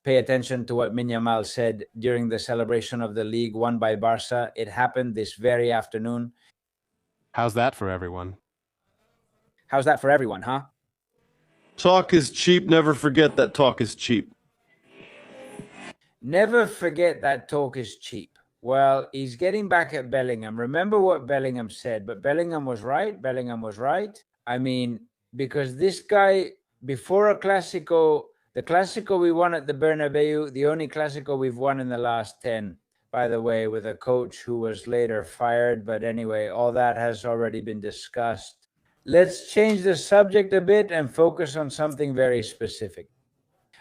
pay attention to what Minyamal said during the celebration of the league won by Barça. It happened this very afternoon. How's that for everyone? How's that for everyone, huh? Talk is cheap. Never forget that talk is cheap. Never forget that talk is cheap. Well, he's getting back at Bellingham. Remember what Bellingham said, but Bellingham was right. Bellingham was right. I mean, because this guy, before a Clásico, the Clásico we won at the Bernabeu, the only Clásico we've won in the last 10, by the way, with a coach who was later fired. But anyway, all that has already been discussed. Let's change the subject a bit and focus on something very specific.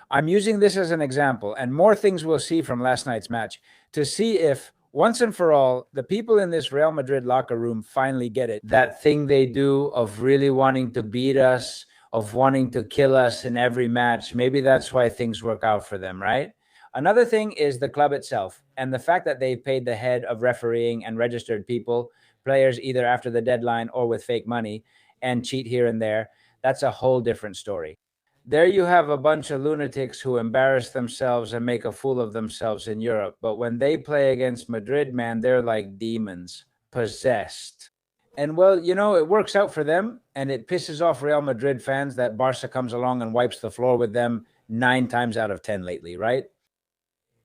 I'm using this as an example, and more things we'll see from last night's match, to see if, once and for all, the people in this Real Madrid locker room finally get it. That thing they do of really wanting to beat us, of wanting to kill us in every match. Maybe that's why things work out for them, right? Another thing is the club itself, and the fact that they've paid the head of refereeing and registered people, players either after the deadline or with fake money, and cheat here and there. That's a whole different story. There you have a bunch of lunatics who embarrass themselves and make a fool of themselves in Europe. But when they play against Madrid, man, they're like demons, possessed. And well, you know, it works out for them, and it pisses off Real Madrid fans that Barça comes along and wipes the floor with them 9 times out of 10 lately, right?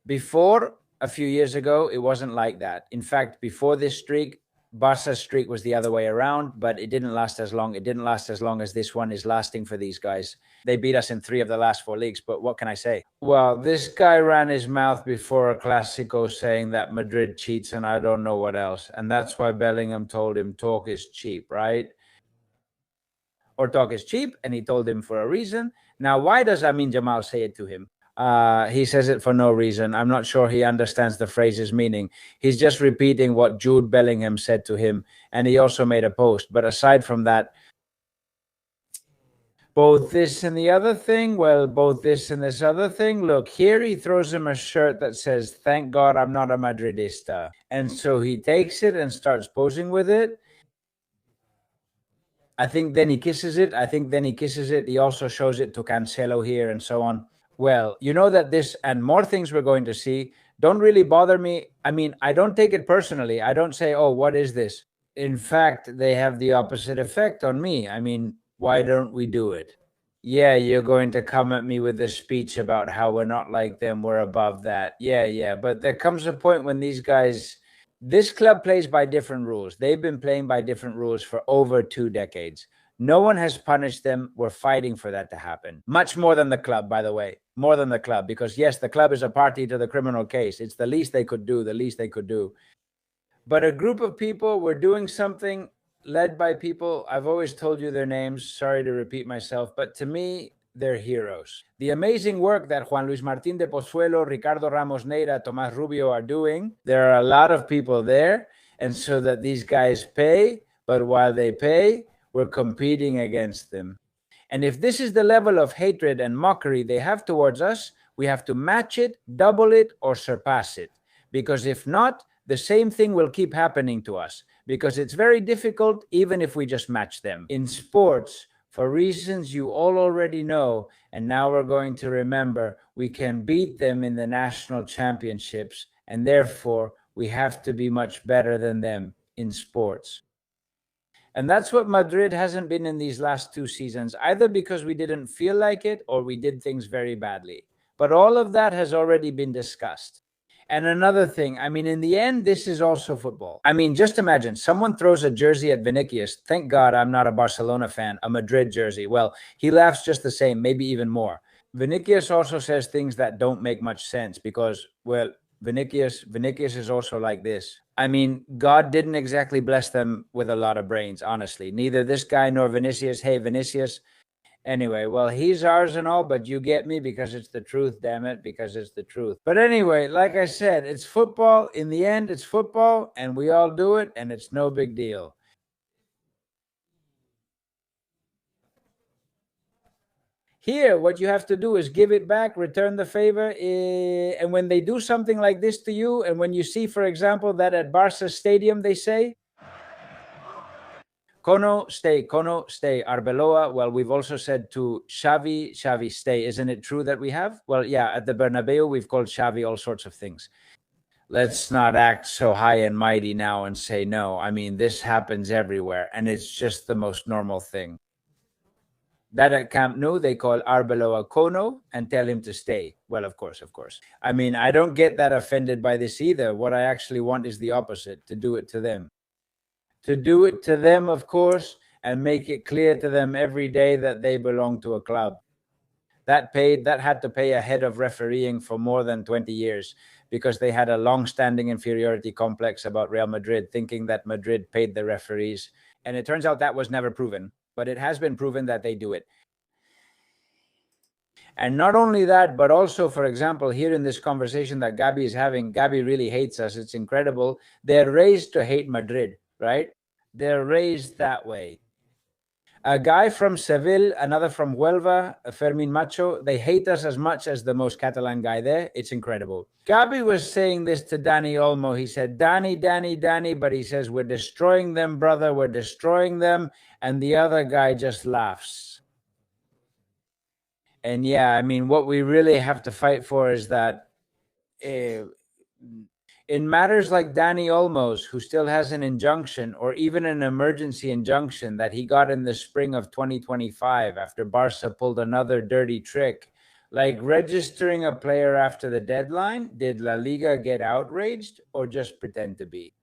Before, a few years ago, it wasn't like that. In fact, before this streak, Barca's streak was the other way around, but it didn't last as long. It didn't last as long as this one is lasting for these guys. They beat us in 3 of the last 4 leagues, but what can I say? Well, this guy ran his mouth before a Clásico saying that Madrid cheats and I don't know what else. And that's why Bellingham told him talk is cheap, right? Or talk is cheap, and he told him for a reason. Now, why does Amin Jamal say it to him? He says it for no reason. I'm not sure he understands the phrase's meaning. He's just repeating what Jude Bellingham said to him, and he also made a post. But aside from that, both this and the other thing, well, both this and this other thing, look, here he throws him a shirt that says, "Thank God I'm not a Madridista." And so he takes it and starts posing with it. I think then he kisses it. He also shows it to Cancelo here and so on. Well, you know that this and more things we're going to see don't really bother me. I mean, I don't take it personally. I don't say, oh, what is this? In fact, they have the opposite effect on me. I mean, why don't we do it? Yeah, you're going to come at me with a speech about how we're not like them, we're above that. Yeah. But there comes a point when these guys, this club plays by different rules. They've been playing by different rules for over 2 decades. No one has punished them. We're fighting for that to happen. Much more than the club, by the way. More than the club. Because, yes, the club is a party to the criminal case. It's the least they could do. But a group of people were doing something led by people. I've always told you their names. Sorry to repeat myself. But to me, they're heroes. The amazing work that Juan Luis Martín de Pozuelo, Ricardo Ramos Neira, Tomás Rubio are doing. There are a lot of people there. And so that these guys pay. But while they pay, we're competing against them. And if this is the level of hatred and mockery they have towards us, we have to match it, double it, or surpass it. Because if not, the same thing will keep happening to us. Because it's very difficult, even if we just match them. In sports, for reasons you all already know, and now we're going to remember, we can beat them in the national championships, and therefore we have to be much better than them in sports. And that's what Madrid hasn't been in these last 2 seasons, either because we didn't feel like it or we did things very badly. But all of that has already been discussed. And another thing, I mean, in the end, this is also football. I mean, just imagine someone throws a jersey at Vinicius. Thank God I'm not a Barcelona fan, a Madrid jersey. Well, he laughs just the same, maybe even more. Vinicius also says things that don't make much sense because, well, Vinicius is also like this. I mean, God didn't exactly bless them with a lot of brains, honestly. Neither this guy nor Vinicius. Hey, Vinicius. Anyway, well, he's ours and all, but you get me because it's the truth, damn it, because it's the truth. But anyway, like I said, it's football. In the end, it's football, and we all do it, and it's no big deal. Here, what you have to do is give it back, return the favor. And when they do something like this to you, and when you see, for example, that at Barça Stadium, they say, Kono, stay. Arbeloa, well, we've also said to Xavi, stay. Isn't it true that we have? Well, yeah, at the Bernabeu, we've called Xavi all sorts of things. Let's not act so high and mighty now and say no. I mean, this happens everywhere, and it's just the most normal thing. That at Camp Nou, they call Arbeloa Kono and tell him to stay. Well, of course. I mean, I don't get that offended by this either. What I actually want is the opposite, to do it to them. To do it to them, of course, and make it clear to them every day that they belong to a club. That had to pay a head of refereeing for more than 20 years because they had a long-standing inferiority complex about Real Madrid, thinking that Madrid paid the referees. And it turns out that was never proven, but it has been proven that they do it. And not only that, but also, for example, here in this conversation that Gabi is having, Gabi really hates us. It's incredible. They're raised to hate Madrid, right? They're raised that way. A guy from Seville, another from Huelva, Fermin Macho, they hate us as much as the most Catalan guy there. It's incredible. Gabi was saying this to Dani Olmo. He said, Dani, but he says, we're destroying them, brother, we're destroying them. And the other guy just laughs. And yeah, I mean, what we really have to fight for is that in matters like Dani Olmo's, who still has an injunction or even an emergency injunction that he got in the spring of 2025 after Barça pulled another dirty trick, like registering a player after the deadline, did La Liga get outraged or just pretend to be?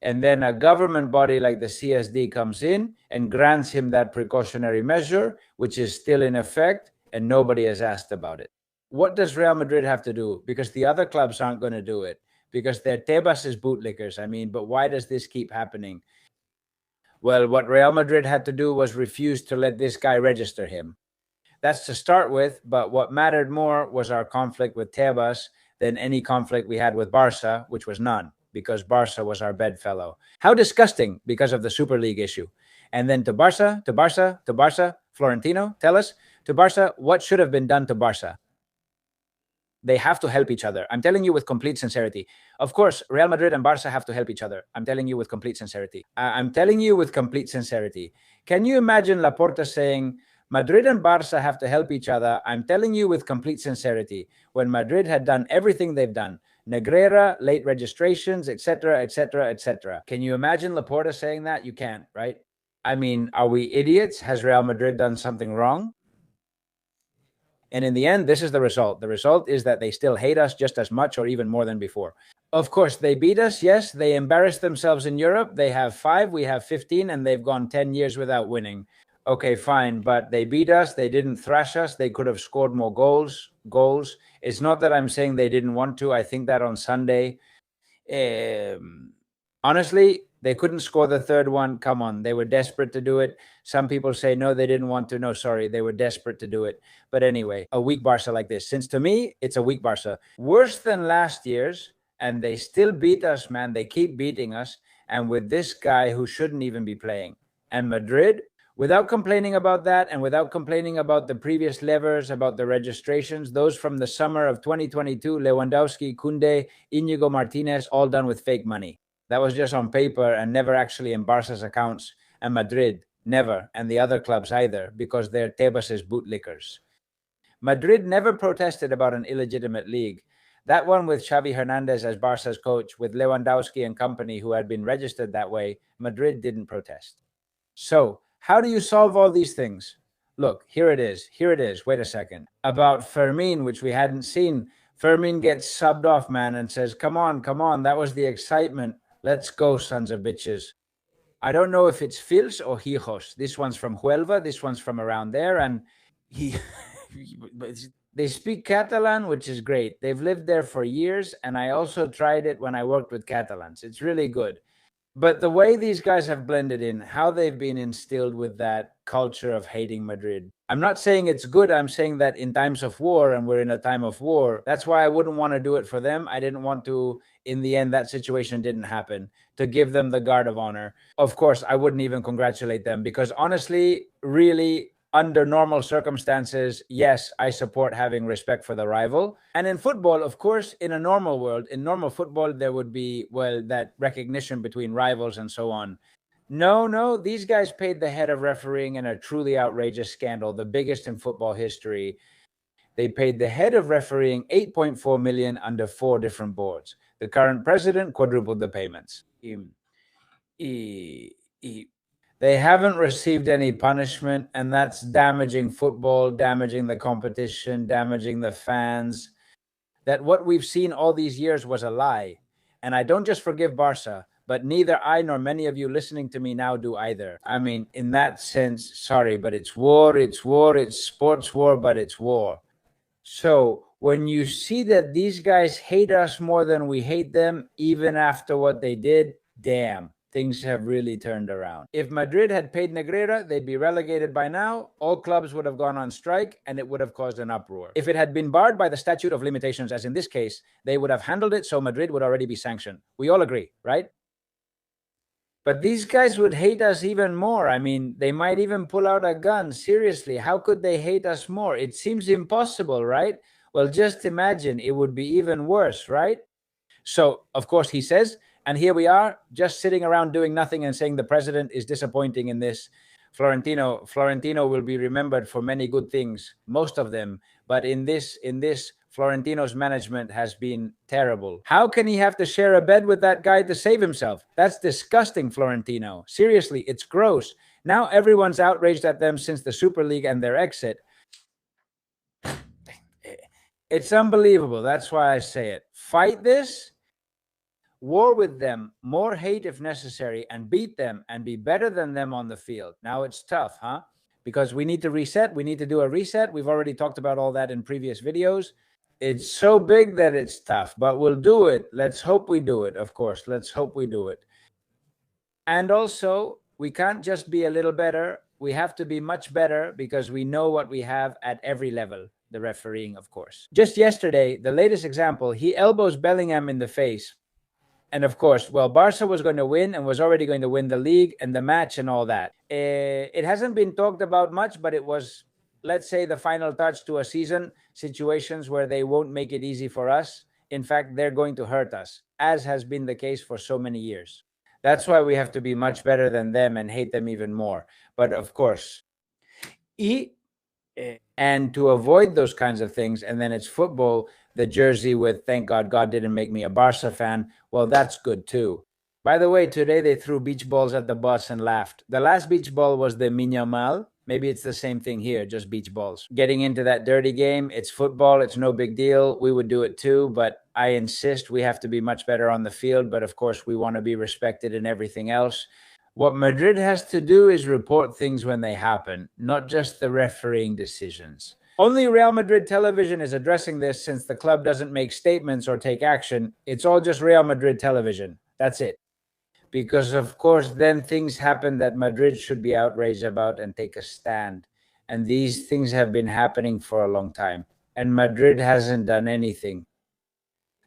And then a government body like the CSD comes in and grants him that precautionary measure, which is still in effect, and nobody has asked about it. What does Real Madrid have to do? Because the other clubs aren't going to do it. Because they're Tebas' bootlickers. I mean, but why does this keep happening? Well, what Real Madrid had to do was refuse to let this guy register him. That's to start with, but what mattered more was our conflict with Tebas than any conflict we had with Barça, which was none, because Barça was our bedfellow. How disgusting, because of the Super League issue. And then to Barça, Florentino, tell us, to Barça, what should have been done to Barça? They have to help each other. I'm telling you with complete sincerity. Of course, Real Madrid and Barça have to help each other. I'm telling you with complete sincerity. Can you imagine Laporta saying, Madrid and Barça have to help each other? I'm telling you with complete sincerity, when Madrid had done everything they've done, Negreira, late registrations, etc. Can you imagine Laporta saying that? You can't, right? I mean, are we idiots? Has Real Madrid done something wrong? And in the end, this is the result. The result is that they still hate us just as much or even more than before. Of course, they beat us. Yes, they embarrassed themselves in Europe. They have 5, we have 15, and they've gone 10 years without winning. Okay, fine, but they beat us. They didn't thrash us. They could have scored more goals. It's not that I'm saying they didn't want to. I think that on Sunday, honestly, they couldn't score the third one. Come on, they were desperate to do it. Some people say, no, they didn't want to. No, sorry, they were desperate to do it. But anyway, a weak Barça like this. Since to me, it's a weak Barça. Worse than last year's, and they still beat us, man. They keep beating us. And with this guy who shouldn't even be playing. And Madrid, without complaining about that and without complaining about the previous levers, about the registrations, those from the summer of 2022, Lewandowski, Koundé, Íñigo Martinez, all done with fake money. That was just on paper and never actually in Barca's accounts. And Madrid, never. And the other clubs either, because they're Tebas' bootlickers. Madrid never protested about an illegitimate league. That one with Xavi Hernandez as Barca's coach, with Lewandowski and company who had been registered that way, Madrid didn't protest. So, how do you solve all these things? Look, here it is. Wait a second. About Fermin, which we hadn't seen. Fermin gets subbed off, man, and says, come on. That was the excitement. Let's go, sons of bitches. I don't know if it's Fils or Hijos. This one's from Huelva. This one's from around there. And they speak Catalan, which is great. They've lived there for years. And I also tried it when I worked with Catalans. It's really good. But the way these guys have blended in, how they've been instilled with that culture of hating Madrid. I'm not saying it's good. I'm saying that in times of war, and we're in a time of war, that's why I wouldn't want to do it for them. I didn't want to, in the end, that situation didn't happen, to give them the guard of honor. Of course, I wouldn't even congratulate them because honestly, really, under normal circumstances, yes, I support having respect for the rival. And in football, of course, in a normal world, in normal football, there would be, well, that recognition between rivals and so on. No, these guys paid the head of refereeing in a truly outrageous scandal, the biggest in football history. They paid the head of refereeing 8.4 million under 4 different boards. The current president quadrupled the payments. They haven't received any punishment, and that's damaging football, damaging the competition, damaging the fans. That what we've seen all these years was a lie. And I don't just forgive Barça, but neither I nor many of you listening to me now do either. I mean, in that sense, sorry, but it's war, it's sports war, but it's war. So when you see that these guys hate us more than we hate them, even after what they did, damn, things have really turned around. If Madrid had paid Negreira, they'd be relegated by now. All clubs would have gone on strike, and it would have caused an uproar. If it had been barred by the statute of limitations, as in this case, they would have handled it, so Madrid would already be sanctioned. We all agree, right? But these guys would hate us even more. I mean, they might even pull out a gun. Seriously, how could they hate us more? It seems impossible, right? Well, just imagine, it would be even worse, right? So, of course, he says, and here we are, just sitting around doing nothing and saying the president is disappointing in this. Florentino will be remembered for many good things, most of them, but in this, Florentino's management has been terrible. How can he have to share a bed with that guy to save himself? That's disgusting, Florentino. Seriously, it's gross. Now everyone's outraged at them since the Super League and their exit. It's unbelievable. That's why I say it. Fight this, war with them, more hate if necessary, and beat them and be better than them on the field. Now it's tough, huh? Because we need to reset. We need to do a reset. We've already talked about all that in previous videos. It's so big that it's tough, but we'll do it. Let's hope we do it, of course. Let's hope we do it. And also, we can't just be a little better. We have to be much better because we know what we have at every level. The refereeing, of course. Just yesterday, the latest example, he elbows Bellingham in the face. And of course, well, Barça was going to win and was already going to win the league and the match and all that. It hasn't been talked about much, but it was, let's say, the final touch to a season, situations where they won't make it easy for us. In fact, they're going to hurt us, as has been the case for so many years. That's why we have to be much better than them and hate them even more. But of course, and to avoid those kinds of things, and then it's football, the jersey with "Thank God God didn't make me a Barca fan," well, that's good too. By the way, today they threw beach balls at the bus and laughed. The last beach ball was the Minya Mal. Maybe it's the same thing here, just beach balls. Getting into that dirty game, it's football, it's no big deal. We would do it too, but I insist we have to be much better on the field, but of course we want to be respected in everything else. What Madrid has to do is report things when they happen, not just the refereeing decisions. Only Real Madrid television is addressing this since the club doesn't make statements or take action. It's all just Real Madrid television. That's it. Because, of course, then things happen that Madrid should be outraged about and take a stand. And these things have been happening for a long time. And Madrid hasn't done anything.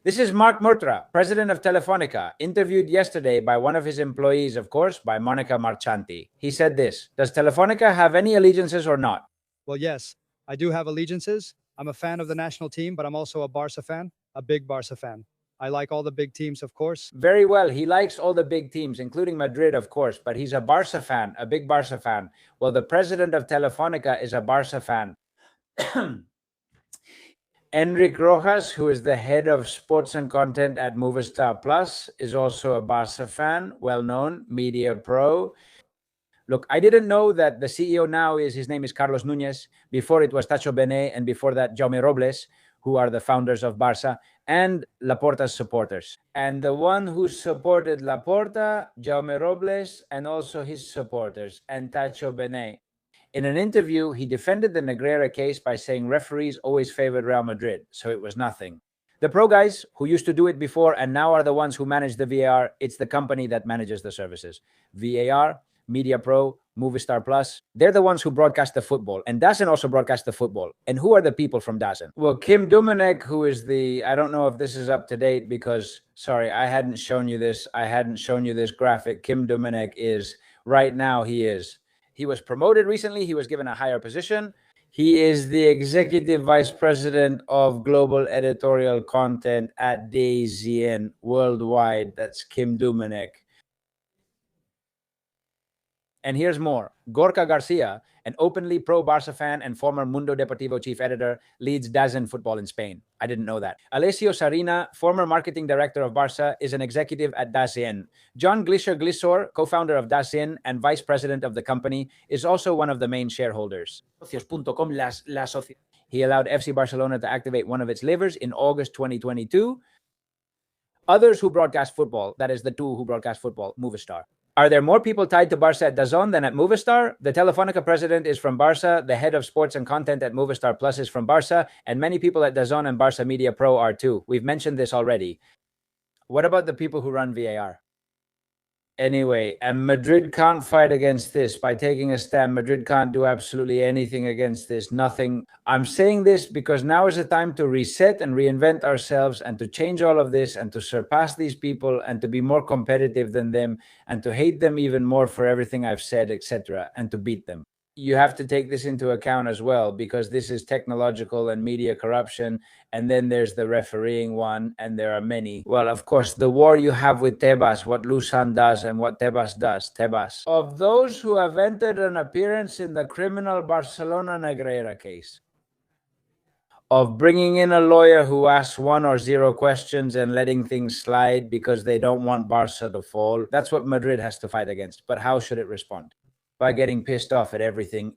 This is Marc Murtra, president of Telefonica, interviewed yesterday by one of his employees, of course, by Monica Marchanti. He said this: does Telefonica have any allegiances or not? Well, yes, I do have allegiances. I'm a fan of the national team, but I'm also a Barca fan, a big Barca fan. I like all the big teams, of course. Very well. He likes all the big teams, including Madrid, of course, but he's a Barca fan, a big Barca fan. Well, the president of Telefonica is a Barca fan. Enric Rojas, who is the head of sports and content at Movistar Plus, is also a Barca fan, well-known, media pro. Look, I didn't know that the CEO now his name is Carlos Núñez. Before it was Tacho Benet, and before that, Jaume Robles, who are the founders of Barça, and Laporta's supporters. And the one who supported Laporta, Jaume Robles, and also his supporters, and Tacho Benet. In an interview, he defended the Negreira case by saying referees always favored Real Madrid, so it was nothing. The pro guys who used to do it before and now are the ones who manage the VAR, it's the company that manages the services. VAR, Media Pro, Movistar Plus, they're the ones who broadcast the football. And DAZN also broadcasts the football. And who are the people from DAZN? Well, Kim Dumanek, who is I don't know if this is up to date because, sorry, I hadn't shown you this. I hadn't shown you this graphic. Kim Dumanek is, right now he is. He was promoted recently. He was given a higher position. He is the executive vice president of global editorial content at DAZN worldwide. That's Kim Dumanek. And here's more. Gorka Garcia, an openly pro-Barça fan and former Mundo Deportivo chief editor, leads DAZN football in Spain. I didn't know that. Alessio Sarina, former marketing director of Barça, is an executive at DAZN. John Glisser, co-founder of DAZN and vice president of the company, is also one of the main shareholders. He allowed FC Barcelona to activate one of its livers in August 2022. Others who broadcast football, that is the two who broadcast football, Movistar. Are there more people tied to Barça at DAZN than at Movistar? The Telefonica president is from Barça, the head of sports and content at Movistar Plus is from Barça, and many people at DAZN and Barça Media Pro are too. We've mentioned this already. What about the people who run VAR? Anyway, and Madrid can't fight against this. By taking a stand, Madrid can't do absolutely anything against this. Nothing. I'm saying this because now is the time to reset and reinvent ourselves and to change all of this and to surpass these people and to be more competitive than them and to hate them even more for everything I've said, etc., and to beat them. You have to take this into account as well, because this is technological and media corruption, and then there's the refereeing one, and there are many. Well, of course, the war you have with Tebas, what Lusan does and what Tebas does. Tebas. Of those who have entered an appearance in the criminal Barcelona Negreira case, of bringing in a lawyer who asks 1 or 0 questions and letting things slide because they don't want Barça to fall, that's what Madrid has to fight against. But how should it respond? By getting pissed off at everything,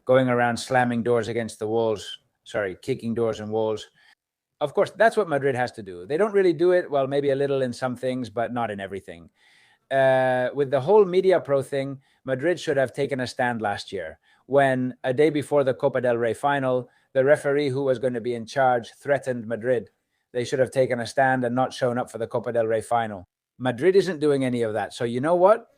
going around slamming doors against the walls, kicking doors and walls. Of course, that's what Madrid has to do. They don't really do it, well, maybe a little in some things, but not in everything. With the whole Media Pro thing, Madrid should have taken a stand last year when, a day before the Copa del Rey final, the referee who was going to be in charge threatened Madrid. They should have taken a stand and not shown up for the Copa del Rey final. Madrid isn't doing any of that. So you know what?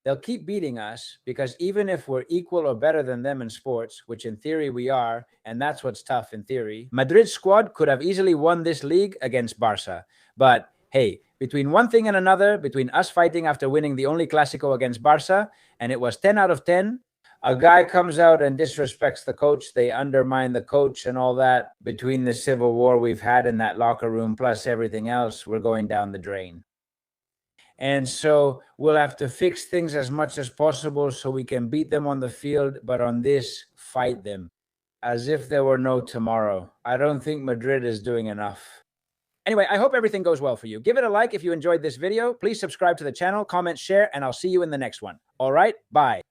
They'll keep beating us because even if we're equal or better than them in sports, which in theory we are, and that's what's tough in theory, Madrid's squad could have easily won this league against Barça. But hey, between one thing and another, between us fighting after winning the only Clásico against Barça, and it was 10 out of 10, a guy comes out and disrespects the coach, they undermine the coach and all that. Between the civil war we've had in that locker room plus everything else, we're going down the drain. And so we'll have to fix things as much as possible so we can beat them on the field, but on this, fight them as if there were no tomorrow. I don't think Madrid is doing enough. Anyway, I hope everything goes well for you. Give it a like if you enjoyed this video. Please subscribe to the channel, comment, share, and I'll see you in the next one. All right, bye.